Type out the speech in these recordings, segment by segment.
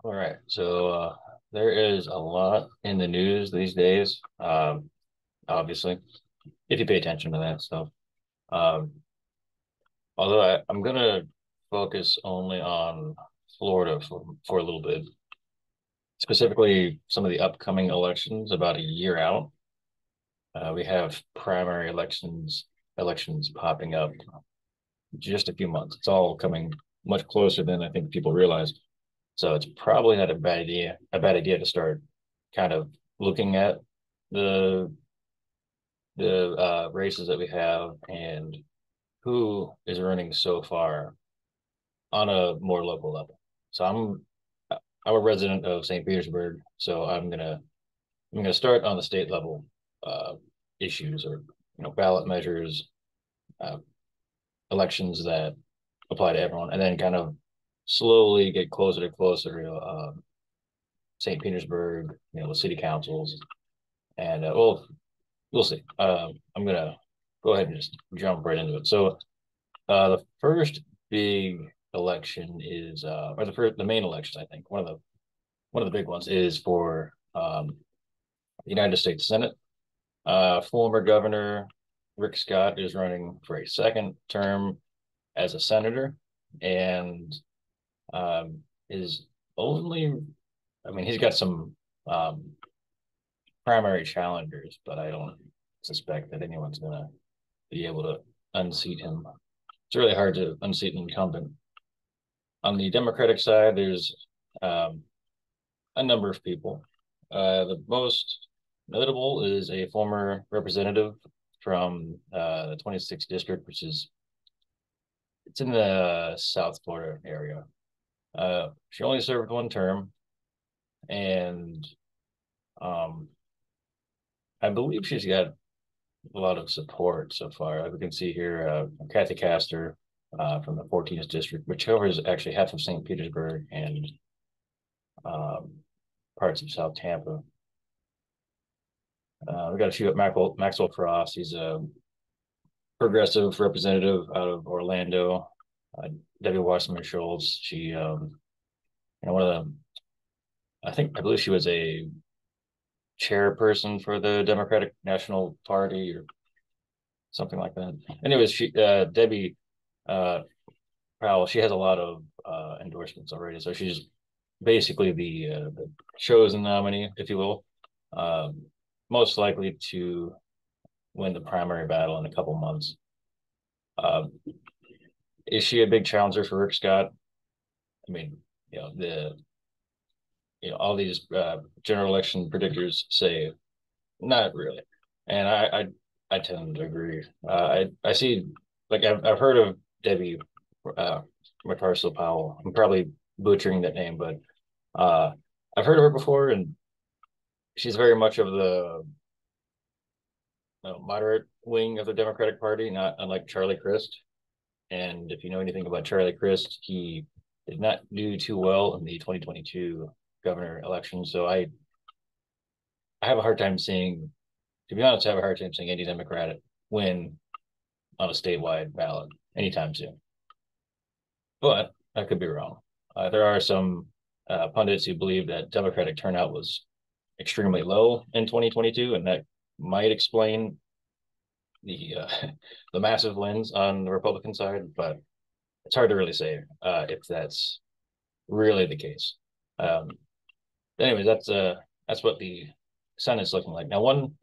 All right. There is a lot in the news these days. Obviously, if you pay attention to that stuff. Um, although I'm gonna focus only on Florida for a little bit, specifically some of the upcoming elections about a year out. We have primary elections popping up just a few months. It's all coming much closer than I think people realize. So it's probably not a bad idea to start kind of looking at the the races that we have and who is running so far on a more local level. So I'm a resident of St. Petersburg, so I'm gonna start on the state level uh, issues or ballot measures, uh, elections that apply to everyone, and then kind of slowly get closer to closer to St. Petersburg, the city councils, and well, we'll see. I'm gonna go ahead and just jump right into it. The first big election is, or the main election, I think one of the big ones is for the United States Senate. Former Governor Rick Scott is running for a second term as a senator, and is only, I mean, he's got some um, primary challengers, but I don't suspect that anyone's gonna be able to unseat him. It's really hard to unseat an incumbent. On the Democratic side, there's um, a number of people. The most notable is a former representative from the 26th district, which is it's in the South Florida area. She only served one term, and um, I believe she's got a lot of support so far. We can see here Kathy Castor from the 14th district, which covers actually half of St. Petersburg and um, parts of South Tampa. We got a few at Maxwell Cross. He's a progressive representative out of Orlando. Uh, Debbie Wasserman Schultz. She, one of the, I believe she was a chairperson for the Democratic National Party or something like that. Anyways, Debbie uh, Powell, she has a lot of endorsements already, so she's basically the chosen nominee, if you will, um, most likely to win the primary battle in a couple months. Uh, is she a big challenger for Rick Scott? I mean, the all these general election predictors say not really, and I tend to agree. I see, like I've heard of Debbie uh, McCarcel Powell. I'm probably butchering that name, but uh, I've heard of her before, and she's very much of the moderate wing of the Democratic Party, not unlike Charlie Crist. And if you know anything about Charlie Crist, he did not do too well in the 2022 governor election. So I have a hard time seeing, to be honest, I have a hard time seeing any Democrat win on a statewide ballot anytime soon. But I could be wrong. There are some pundits who believe that Democratic turnout was extremely low in 2022, and that might explain the the massive wins on the Republican side. But it's hard to really say if that's really the case. Um, anyways, that's what the Senate's looking like now. One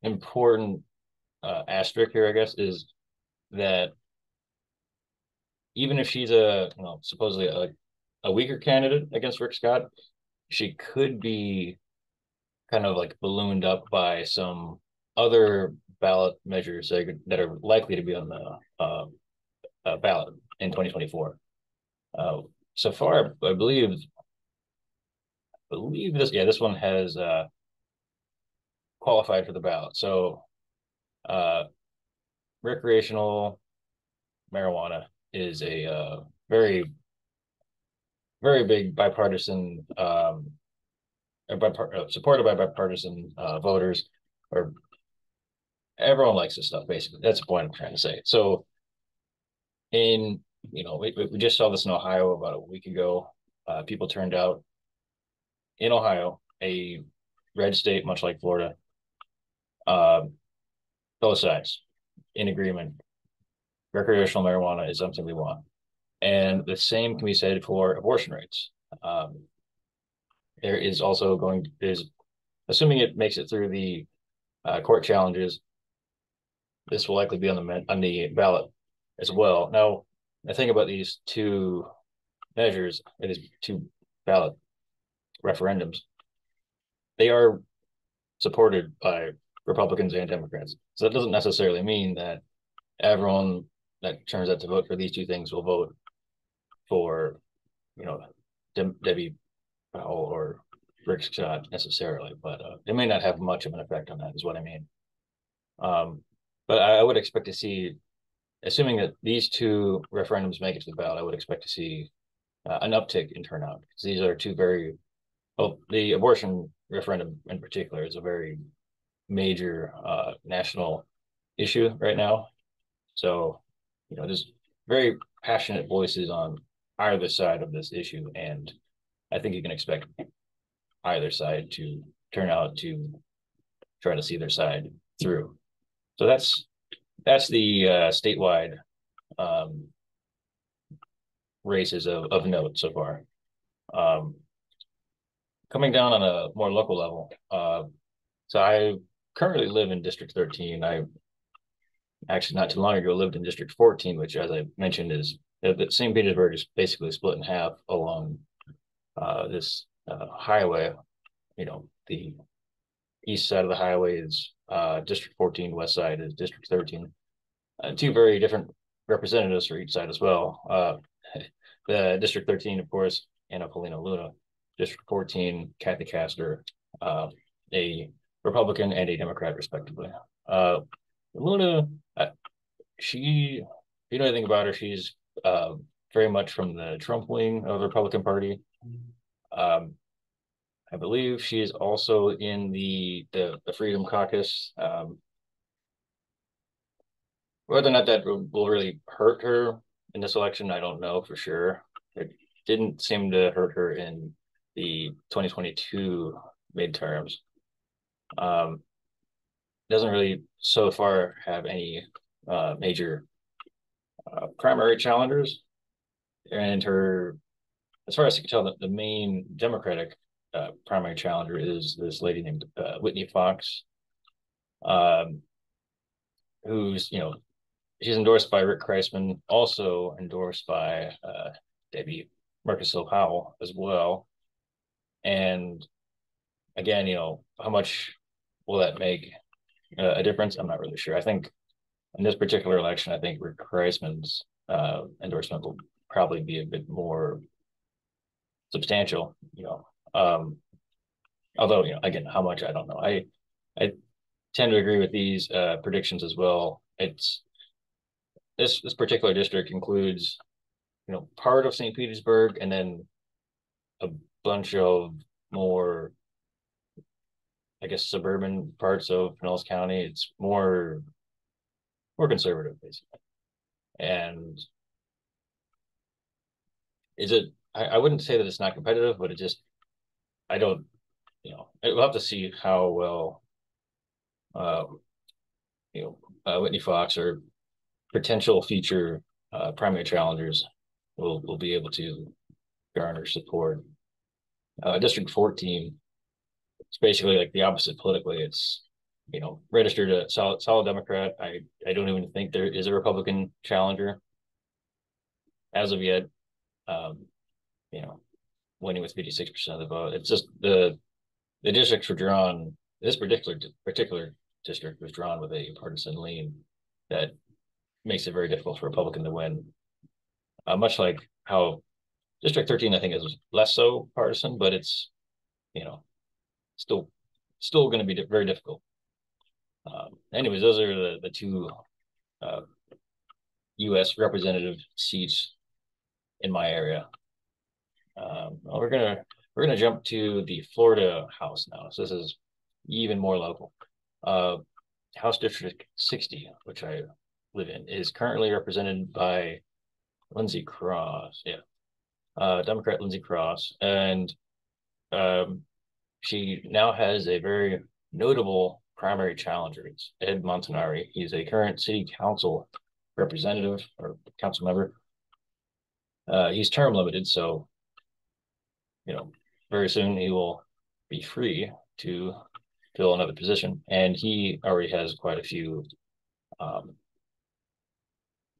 important asterisk here, I guess, is that even if she's supposedly a weaker candidate against Rick Scott, she could be kind of like ballooned up by some other ballot measures that are likely to be on the ballot in 2024. Uh, so far, I believe this one has qualified for the ballot. So uh, recreational marijuana is a very very big bipartisan supported by bipartisan voters, or everyone likes this stuff. Basically, that's the point I'm trying to say. So in we just saw this in Ohio about a week ago. People turned out in Ohio, a red state, much like Florida, uh, both sides in agreement. Recreational marijuana is something we want. And the same can be said for abortion rights. Um, there is also is assuming it makes it through the court challenges, this will likely be on the ballot as well. Now, the thing about these two measures, these two ballot referendums, they are supported by Republicans and Democrats. So that doesn't necessarily mean that everyone that turns out to vote for these two things will vote for, you know, Debbie Powell or Rick Scott necessarily, but it may not have much of an effect on that, is what I mean. Um, but I would expect to see, assuming that these two referendums make it to the ballot, I would expect to see an uptick in turnout. Because these are two very, well, the abortion referendum in particular is a very major national issue right now. So, there's very passionate voices on either side of this issue, and I think you can expect either side to turn out to try to see their side through. So that's the statewide um, races of note so far. Um, Coming down on a more local level, so I currently live in District 13. I actually not too long ago lived in District 14, which, as I mentioned, is that St. Petersburg is basically split in half along this highway. The east side of the highway is District 14, west side is District 13. Two very different representatives for each side as well. The District 13, of course, Anna Polina Luna. District 14, Kathy Castor, a Republican and a Democrat, respectively. Luna, she, if you know anything about her, she's very much from the Trump wing of the Republican Party. Um, I believe she is also in the Freedom Caucus. Whether or not that will really hurt her in this election, I don't know for sure. It didn't seem to hurt her in the 2022 midterms. Um, doesn't really so far have any major primary challengers, and her, as far as I can tell, the main Democratic primary challenger is this lady named Whitney Fox, um, who's she's endorsed by Rick Kreisman, also endorsed by Debbie Mercosile Powell as well. And again, how much will that make a difference? I'm not really sure. I think in this particular election, I think Rick Kreisman's endorsement will probably be a bit more substantial. Although again, how much I don't know. I tend to agree with these predictions as well. It's this particular district includes part of St. Petersburg and then a bunch of more, I guess, suburban parts of Pinellas County. It's more conservative, basically. And is it? I wouldn't say that it's not competitive, but it just I don't. We'll have to see how well uh, Whitney Fox or potential future primary challengers will be able to garner support. District 14, it's basically like the opposite politically. It's registered a solid Democrat. I don't even think there is a Republican challenger as of yet. Um, you know, Winning with 56% of the vote. It's just the districts were drawn. This particular district was drawn with a partisan lean that makes it very difficult for a Republican to win. Much like how District 13, I think, is less so partisan, but it's you know still going to be very difficult. Anyways, those are the two U.S. representative seats in my area. Well, we're gonna jump to the Florida House now. So this is even more local. House District 60, which I live in, is currently represented by Lindsey Cross. Yeah, Democrat Lindsey Cross, and she now has a very notable primary challenger. It's Ed Montanari. He's a current city council representative or council member. He's term limited, so very soon he will be free to fill another position, and he already has quite a few um,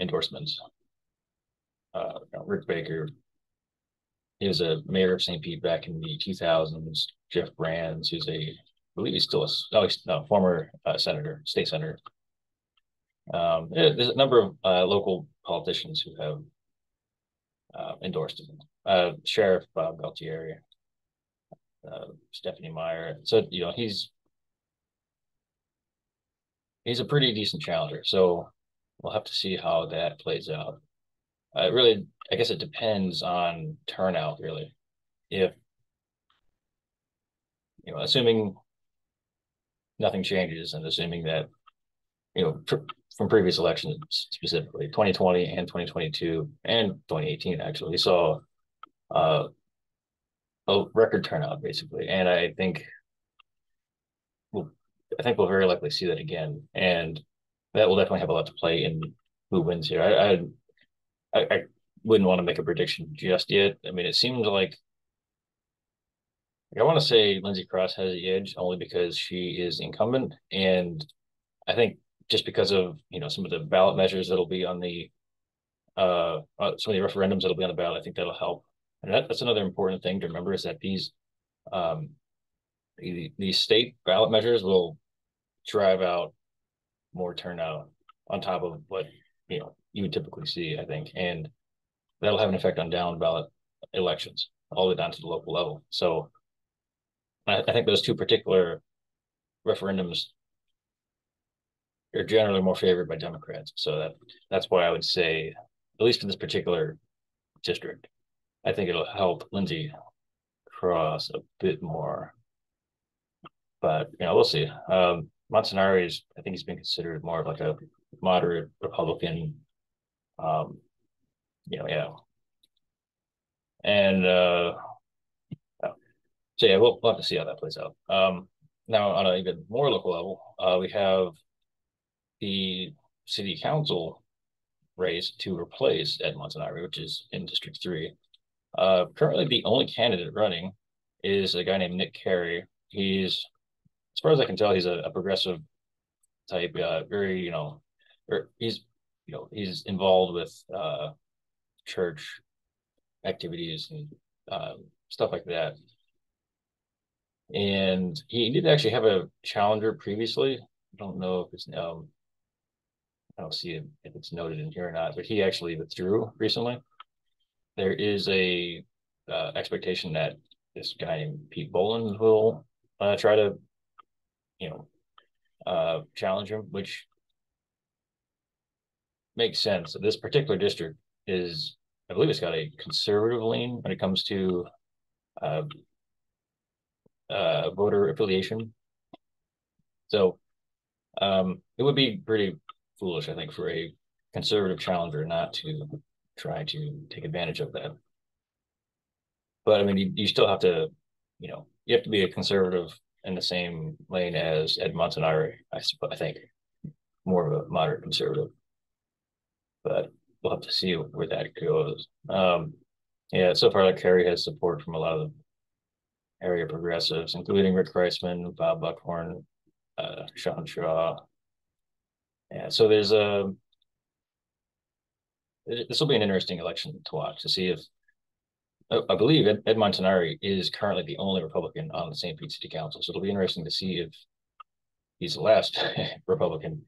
endorsements. Rick Baker, he was a mayor of St. Pete back in the 2000s. Jeff Brands, who's I believe he's still a former senator, state senator. There's a number of local politicians who have endorsed him. Sheriff Bob Galtieri, Stephanie Meyer. So he's a pretty decent challenger. So we'll have to see how that plays out. I guess it depends on turnout, really. If assuming nothing changes, and assuming that from previous elections, specifically 2020 and 2022 and 2018, actually, we saw a record turnout, basically, and I think we'll very likely see that again, and that will definitely have a lot to play in who wins here. I wouldn't want to make a prediction just yet. I mean, it seems like I want to say Lindsey Cross has the edge only because she is incumbent, and I think just because of some of the ballot measures that'll be on the some of the referendums that'll be on the ballot, I think that'll help. And that's another important thing to remember is that um, these state ballot measures will drive out more turnout on top of what you would typically see, I think, and that'll have an effect on down ballot elections all the way down to the local level. So I think those two particular referendums are generally more favored by Democrats. So that's why I would say, at least in this particular district, I think it'll help Lindsey Cross a bit more. But we'll see. Montanari I think he's been considered more of like a moderate Republican. Yeah. And so yeah, we'll have to see how that plays out. Now on an even more local level, we have the city council race to replace Ed Montanari, which is in District 3. Currently, the only candidate running is a guy named Nick Carey. He's, as far as I can tell, he's a progressive type. Very, he's involved with church activities and stuff like that. And he did actually have a challenger previously. I don't know if it's I don't see if it's noted in here or not, but he actually withdrew recently. There is a expectation that this guy named Pete Boland will try to, challenge him, which makes sense. This particular district is, I believe, it's got a conservative lean when it comes to voter affiliation. So it would be pretty foolish, I think, for a conservative challenger not to try to take advantage of that. But I mean, you still have to, you have to be a conservative in the same lane as Ed Montanari, I think, more of a moderate conservative. But we'll have to see where that goes. Yeah, so far, like Kerry has support from a lot of the area progressives, including Rick Kreisman, Bob Buckhorn, Sean Shaw. Yeah, so this will be an interesting election to watch to see if I believe Ed Montanari is currently the only Republican on the St. Pete City Council. So it'll be interesting to see if he's the last Republican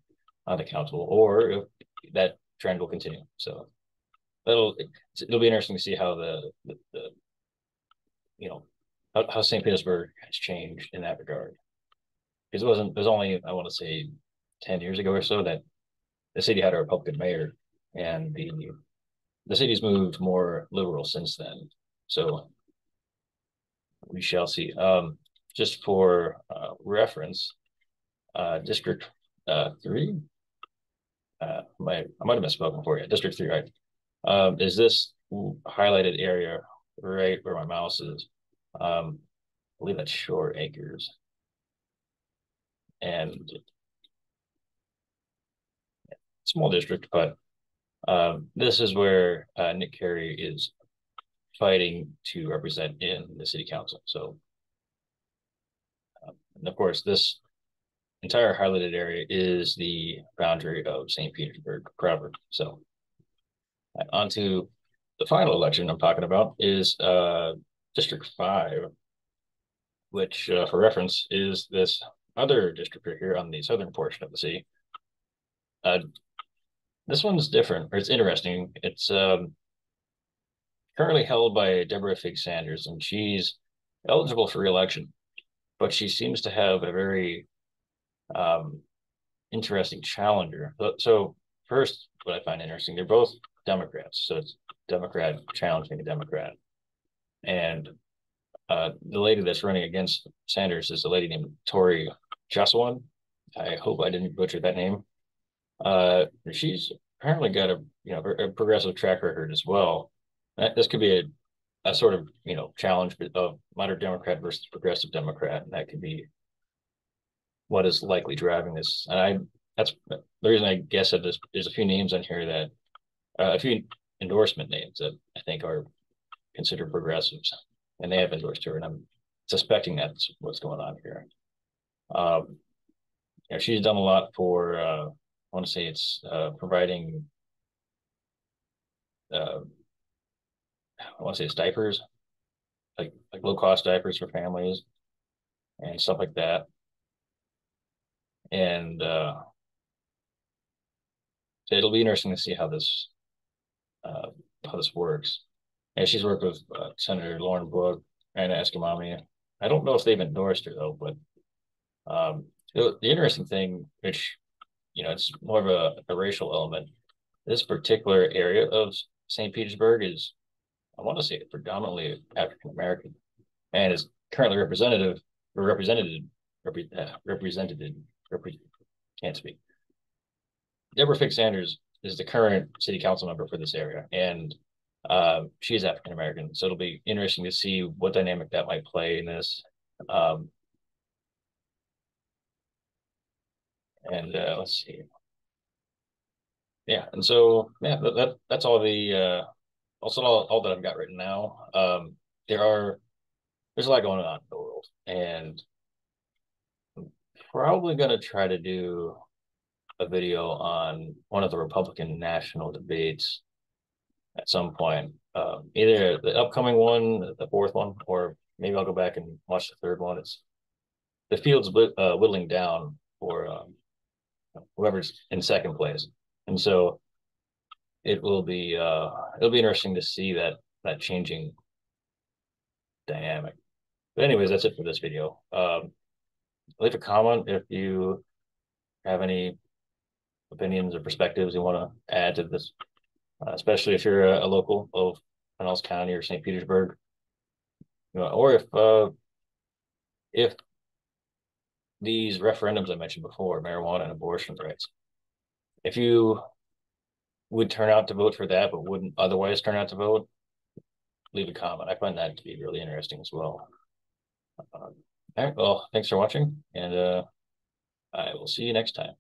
on the council or if that trend will continue. So it'll be interesting to see how the how St. Petersburg has changed in that regard. Because it was only, I want to say, 10 years ago or so that the city had a Republican mayor, and the city's moved more liberal since then. So we shall see. Just for reference, District 3, I might have misspoken for you. District 3, right? Is this highlighted area right where my mouse is? believe that's Shore Acres. And small district, but this is where Nick Carey is fighting to represent in the city council. So, and of course, this entire highlighted area is the boundary of St. Petersburg proper. So, on to the final election I'm talking about is District 5, which, for reference, is this other district right here on the southern portion of the city. This one's different, or it's interesting. It's currently held by Deborah Fig Sanders, and she's eligible for reelection, but she seems to have a very um, interesting challenger. So first, what I find interesting, they're both Democrats, so it's Democrat challenging a Democrat, and the lady that's running against Sanders is a lady named Tori Jocelyn. I hope I didn't butcher that name. She's apparently got a progressive track record as well. This could be a sort of challenge of moderate Democrat versus progressive Democrat, and that could be what is likely driving this. And that's the reason I guess that there's a few names on here that a few endorsement names that I think are considered progressives, and they have endorsed her, and I'm suspecting that's what's going on here. She's done a lot for I want to say it's providing I want to say it's diapers, like low cost diapers for families and stuff like that. And so it'll be interesting to see uh, how this works. And she's worked with Senator Lauren Book and Escamami. I don't know if they've endorsed her though, but the interesting thing, which it's more of a racial element. This particular area of St. Petersburg is, I want to say, predominantly African American, and is currently represented. Can't speak. Deborah Fix Sanders is the current city council member for this area, and she is African American. So it'll be interesting to see what dynamic that might play in this. Um, and let's see. Yeah, and so yeah, that's all the also all that I've got written now. There's a lot going on in the world, and I'm probably gonna try to do a video on one of the Republican national debates at some point. Either the upcoming one, the fourth one, or maybe I'll go back and watch the third one. It's the field's whittling down for whoever's in second place, and so it'll be interesting to see that changing dynamic. But anyways, that's it for this video. Leave a comment if you have any opinions or perspectives you want to add to this, especially if you're a local of Pinellas County or St. Petersburg, or if these referendums I mentioned before, marijuana and abortion rights, if you would turn out to vote for that but wouldn't otherwise turn out to vote, leave a comment. I find that to be really interesting as well. All right, well, thanks for watching, and I will see you next time.